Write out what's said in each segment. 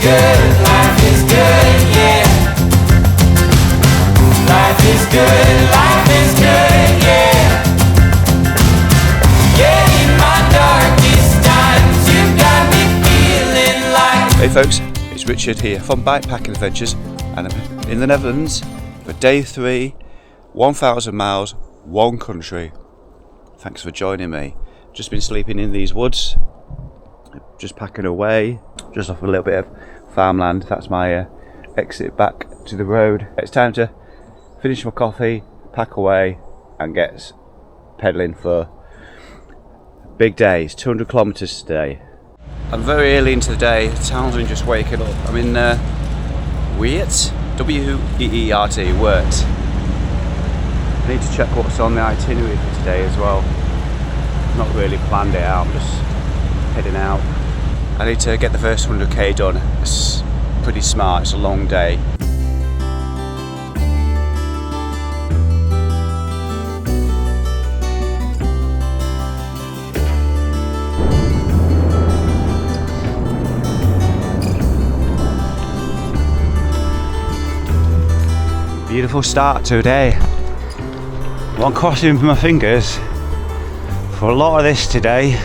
good, life is good, yeah. Life is good, life is good, yeah. Yeah, in my darkest times, you got me feeling like. Hey folks, it's Richard here from Bikepacking Adventures, and I'm in the Netherlands for day 3, 1,000 miles, one country. Thanks for joining me. Just been sleeping in these woods, just packing away, just off a little bit of farmland. That's my exit back to the road. It's time to finish my coffee, pack away and get pedalling for big days, 200 kilometers today. I'm very early into the day, the town's only just waking up. I'm in Weert, W-E-E-R-T, Weert. I need to check what's on the itinerary for today as well. Not really planned it out, I'm just heading out. I need to get the first 100k done. It's pretty smart, it's a long day. Beautiful start to a day. One crossing my fingers for a lot of this today.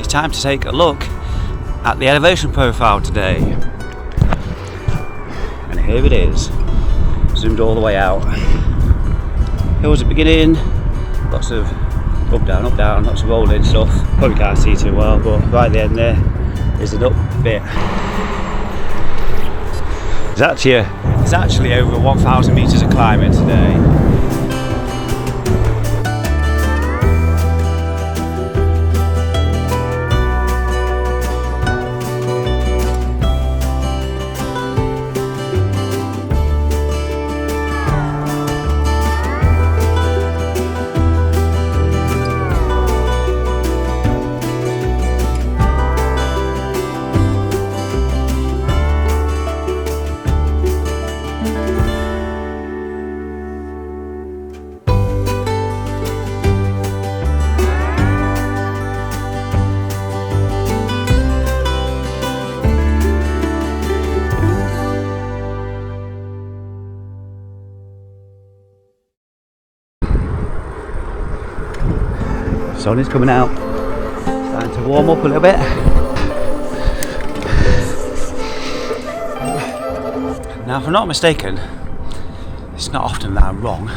Time to take a look at the elevation profile today, and here it is, zoomed all the way out. Hills at the beginning, lots of up down, lots of rolling stuff. Probably can't see too well, but right at the end there is an up bit. It's actually over 1,000 meters of climbing today. Sun is coming out, starting to warm up a little bit. Now if I'm not mistaken, it's not often that I'm wrong.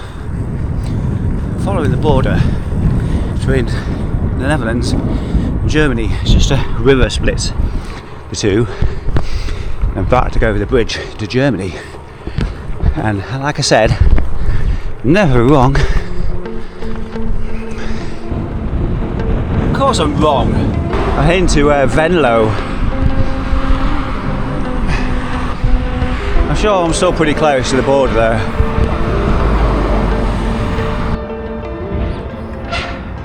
Following the border between the Netherlands and Germany, it's just a river splits the two. I'm about to go over the bridge to Germany, and like I said, never wrong. Of course I'm wrong. I'm heading to Venlo. I'm sure I'm still pretty close to the border there.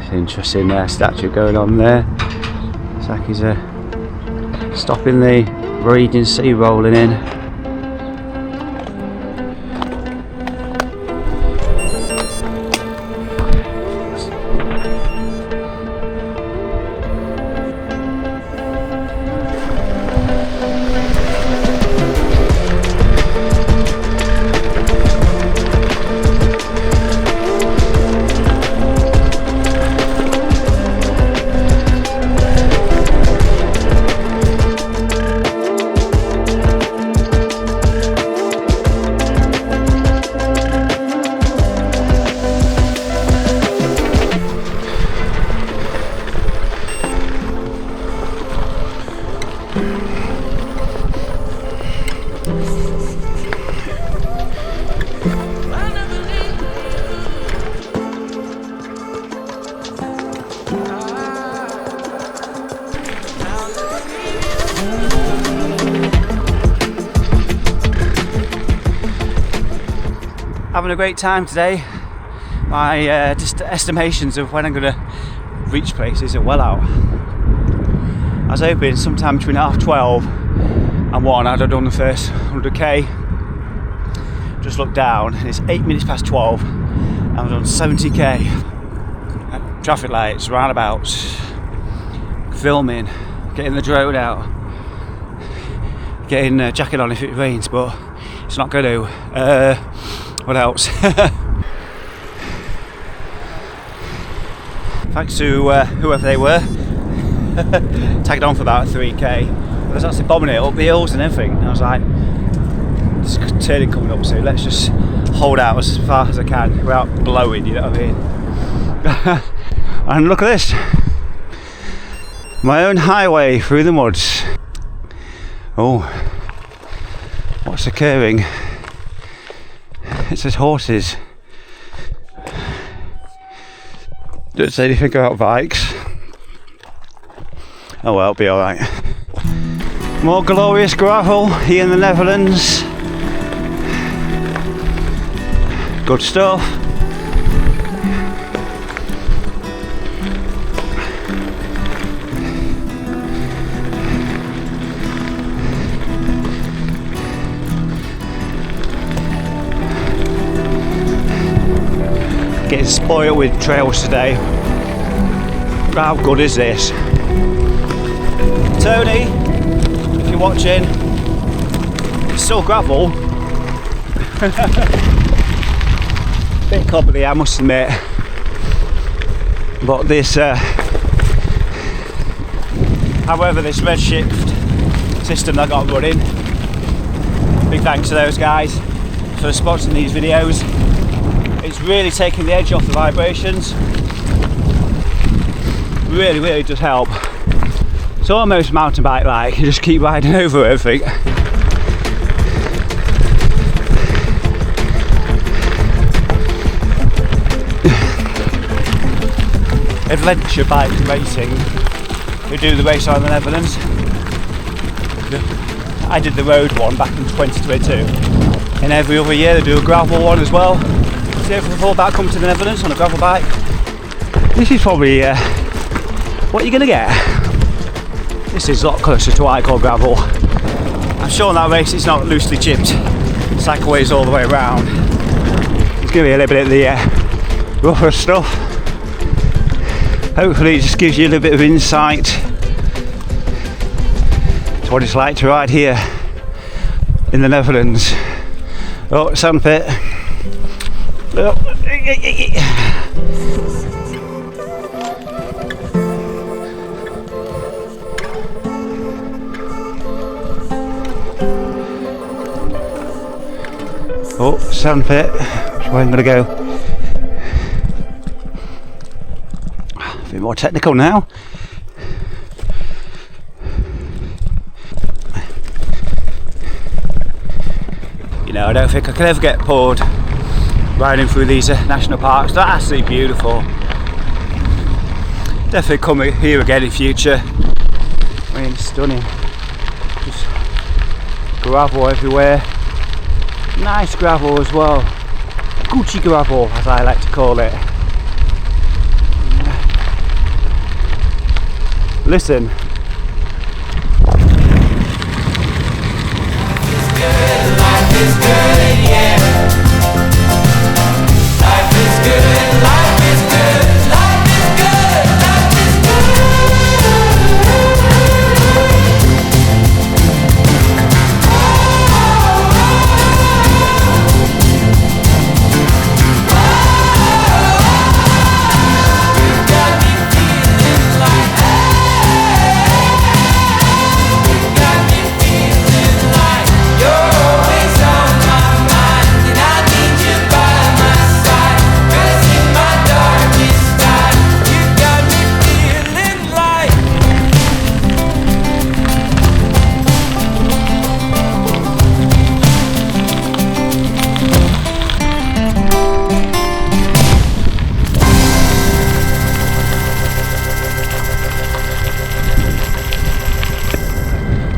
It's an interesting statue going on there. It's like he's stopping the raging sea rolling in. having a great time today. My just estimations of when I'm going to reach places are well out. I was hoping sometime between 12:30 and 1 I'd have done the first 100k. Just looked down and it's 8 minutes past 12 and I've done 70k. Traffic lights, roundabouts, filming, getting the drone out, getting a jacket on if it rains, but it's not going to. What else? Thanks to whoever they were, tagged on for about 3k. I was actually bombing it up the hills and everything. And I was like, there's a turning coming up, so let's just hold out as far as I can without blowing, you know what I mean? And look at this, my own highway through the woods. Oh, what's occurring? It says horses. Don't say anything about bikes. Oh well, it'll be alright. More glorious gravel here in the Netherlands. Good stuff. Getting spoiled with trails today. How good is this? Tony, if you're watching, it's still gravel. Bit cobbly, I must admit. But this, however, this redshift system I got running, big thanks to those guys for sponsoring these videos. It's really taking the edge off the vibrations. Really, really does help. It's almost mountain bike like, you just keep riding over everything. Adventure bike racing. We do the race around the Netherlands. I did the road one back in 2022. And every other year they do a gravel one as well. So if we've all about coming to the Netherlands on a gravel bike, this is probably what you're going to get. This is a lot closer to what I call gravel. I'm sure on that race it's not loosely chipped cycleways all the way around. It's going to be a little bit of the rougher stuff. Hopefully it just gives you a little bit of insight to what it's like to ride here in the Netherlands. Oh, sandpit. Oh, sandpit. Which way I'm going to go? A bit more technical now. You know, I don't think I could ever get bored riding through these national parks. They're absolutely beautiful. Definitely come here again in future. I mean, stunning. Just gravel everywhere. Nice gravel as well. Gucci gravel, as I like to call it. Listen. Life is good, yeah. Life is good, life is good, life is good, life is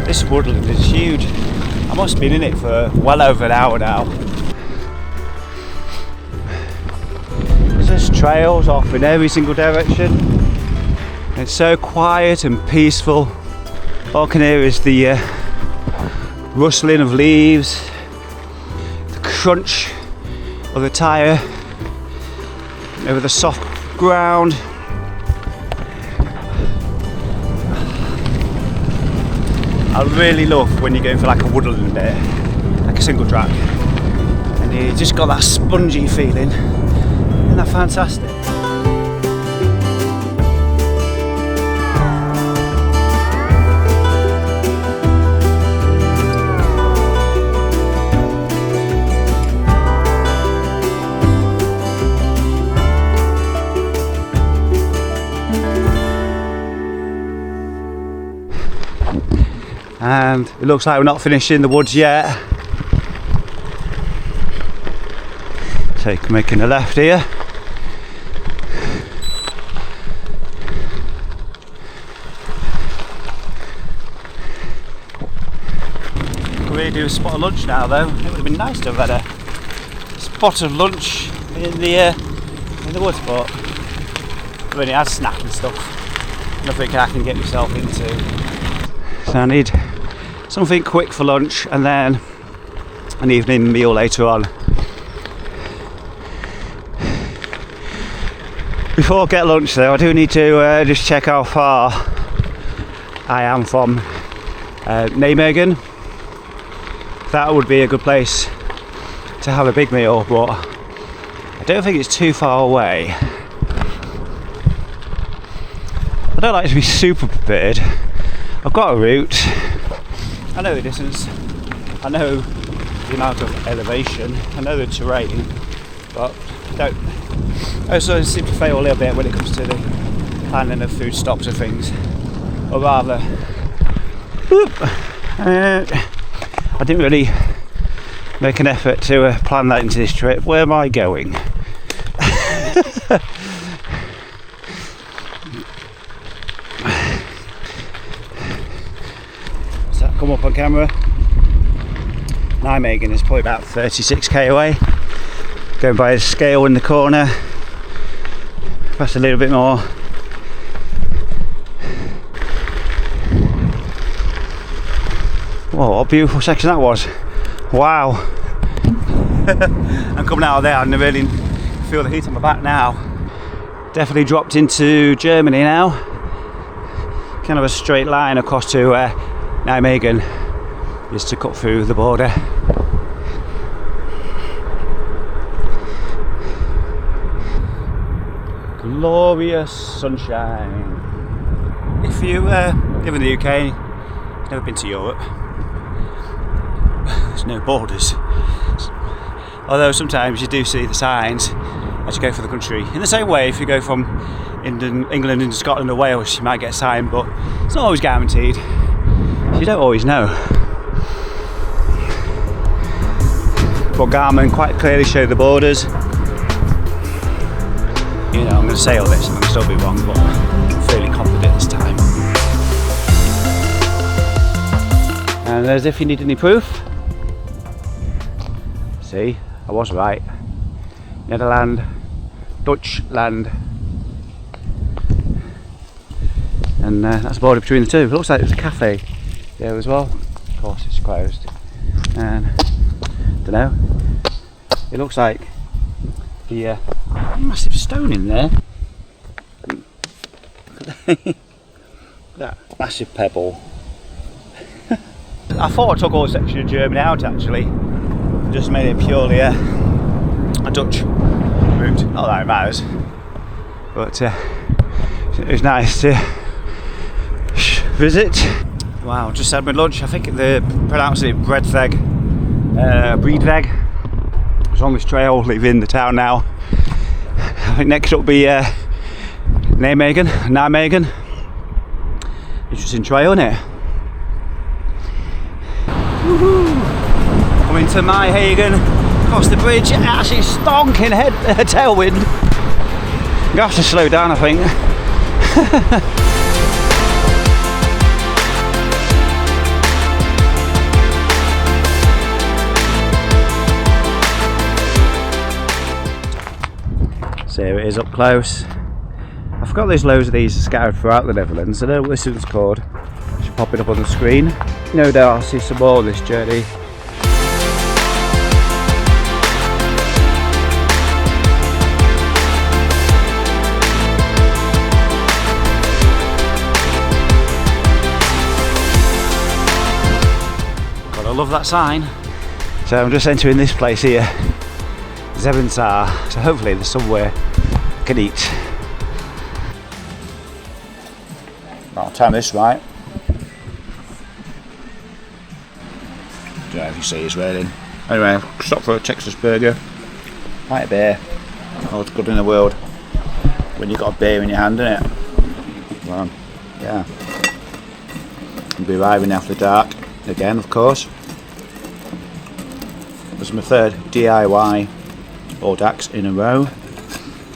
This woodland is huge. I must have been in it for well over an hour now. There's trails off in every single direction. It's so quiet and peaceful. All I can hear is the rustling of leaves, the crunch of the tyre over the soft ground. I really love when you're going for like a woodland bit, like a single track, and you just got that spongy feeling. Isn't that fantastic? And it looks like we're not finished in the woods yet. So you're making a left here. Could really do a spot of lunch now though. It would have been nice to have had a spot of lunch in the woods, but I've only had snack and stuff. Nothing I can get myself into. So I need something quick for lunch and then an evening meal later on. Before I get lunch though, I do need to just check how far I am from Nijmegen. That would be a good place to have a big meal, but I don't think it's too far away. I don't like to be super prepared. I've got a route, I know the distance, I know the amount of elevation, I know the terrain, but I also seem to fail a little bit when it comes to the planning of food stops and things. Or rather, I didn't really make an effort to plan that into this trip. Where am I going? Come up on camera. Nijmegen is probably about 36k away. Going by a scale in the corner. Perhaps a little bit more. Whoa, what a beautiful section that was. Wow. I'm coming out of there and I really feel the heat on my back now. Definitely dropped into Germany now. Kind of a straight line across to Nijmegen is to cut through the border. Glorious sunshine. If you live in the UK, you've never been to Europe, there's no borders. Although sometimes you do see the signs as you go through the country. In the same way, if you go from England into Scotland or Wales, you might get a sign, but it's not always guaranteed. You don't always know. But Garmin quite clearly show the borders. You know, I'm going to say all this and I'm still be wrong, but I'm fairly confident this time. And as if you need any proof. See, I was right. Netherlands, Dutchland. And that's the border between the two. It looks like there's a cafe there as well. Of course it's closed. And I don't know. It looks like the massive stone in there. That massive pebble. I thought I took all the section of Germany out actually. Just made it purely a Dutch route. Not that it matters. But it was nice to visit. Wow, just had my lunch. I think they pronounce it Breedweg. It's on this trail leaving the town now. I think next up will be Nijmegen. Interesting trail, isn't it? Coming to Nijmegen, across the bridge, actually stonking tailwind. You have to slow down, I think. So here it is up close. I forgot there's loads of these scattered throughout the Netherlands. I don't know what this one's called. I should pop it up on the screen. No doubt I'll see some more on this journey. God, I love that sign. So I'm just entering this place here, Zevenaar. So hopefully there's somewhere I can eat. I'll time this right. Don't know if you see it's raining. Anyway, stop for a Texas burger. Quite a beer. All the good in the world when you've got a beer in your hand, innit? Well, yeah. I'll be arriving after dark again, of course. This is my third DIY Audax in a row.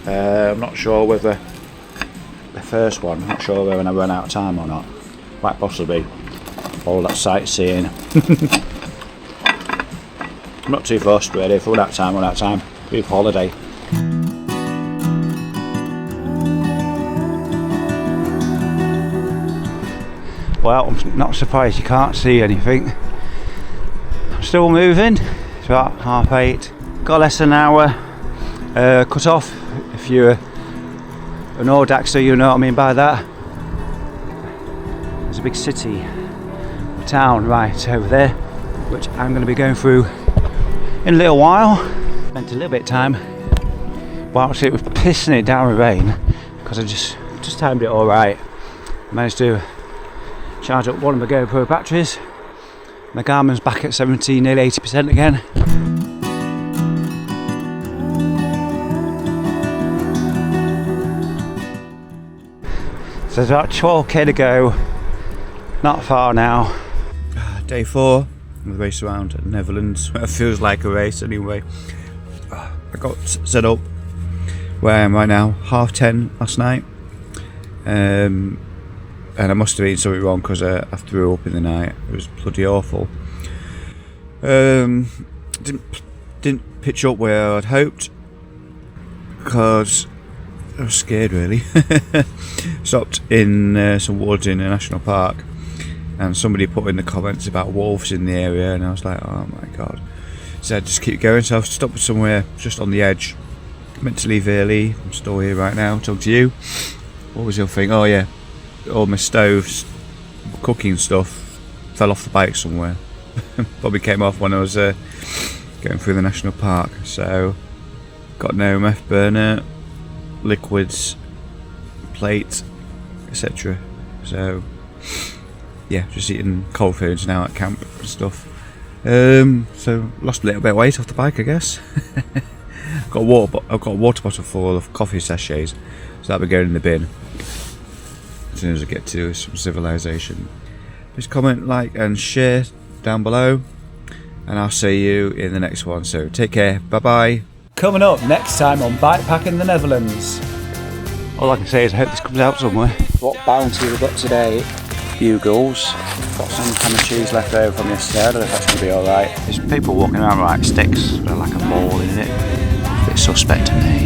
I'm not sure whether the first one, I'm not sure whether I run out of time or not. Quite possibly all that sightseeing. I'm not too fussed really, if I run out of time, run out of time. Brief holiday. Well, I'm not surprised you can't see anything. I'm still moving. It's about 8:30. Got less than an hour cut off. If you're an Audaxer, you know what I mean by that. There's a big city, town right over there, which I'm going to be going through in a little while. Spent a little bit of time whilst it was pissing it down with rain, because I just timed it all right. Managed to charge up one of my GoPro batteries. My Garmin's back at 70, nearly 80% again. So there's about 12k to go, not far now. Day 4 of the race around the Netherlands. It feels like a race anyway. I got set up where I am right now, 10:30 last night. And I must have eaten something wrong because I threw up in the night. It was bloody awful. Didn't pitch up where I'd hoped because I was scared really. Stopped in some woods in a national park, and somebody put in the comments about wolves in the area, and I was like, oh my god. So I just keep going, so I've stopped somewhere just on the edge. Meant to leave early. I'm still here right now, talking to you. What was your thing? Oh yeah, all my stoves, cooking stuff fell off the bike somewhere. Probably came off when I was going through the national park. So got no MF burner, liquids, plate, etc. So yeah, just eating cold foods now at camp and stuff. So lost a little bit of weight off the bike, I guess. I've got a water bottle full of coffee sachets, so that'll be going in the bin as soon as I get to some civilization. Please comment, like and share down below, and I'll see you in the next one. So take care, bye bye. Coming up next time on Bikepacking the Netherlands. All I can say is I hope this comes out somewhere. What bounty we've got today? Bugles. Got some ham and cheese left over from yesterday. I don't know if that's going to be alright. There's people walking around with like sticks with like a ball in it. It's a bit suspect to me.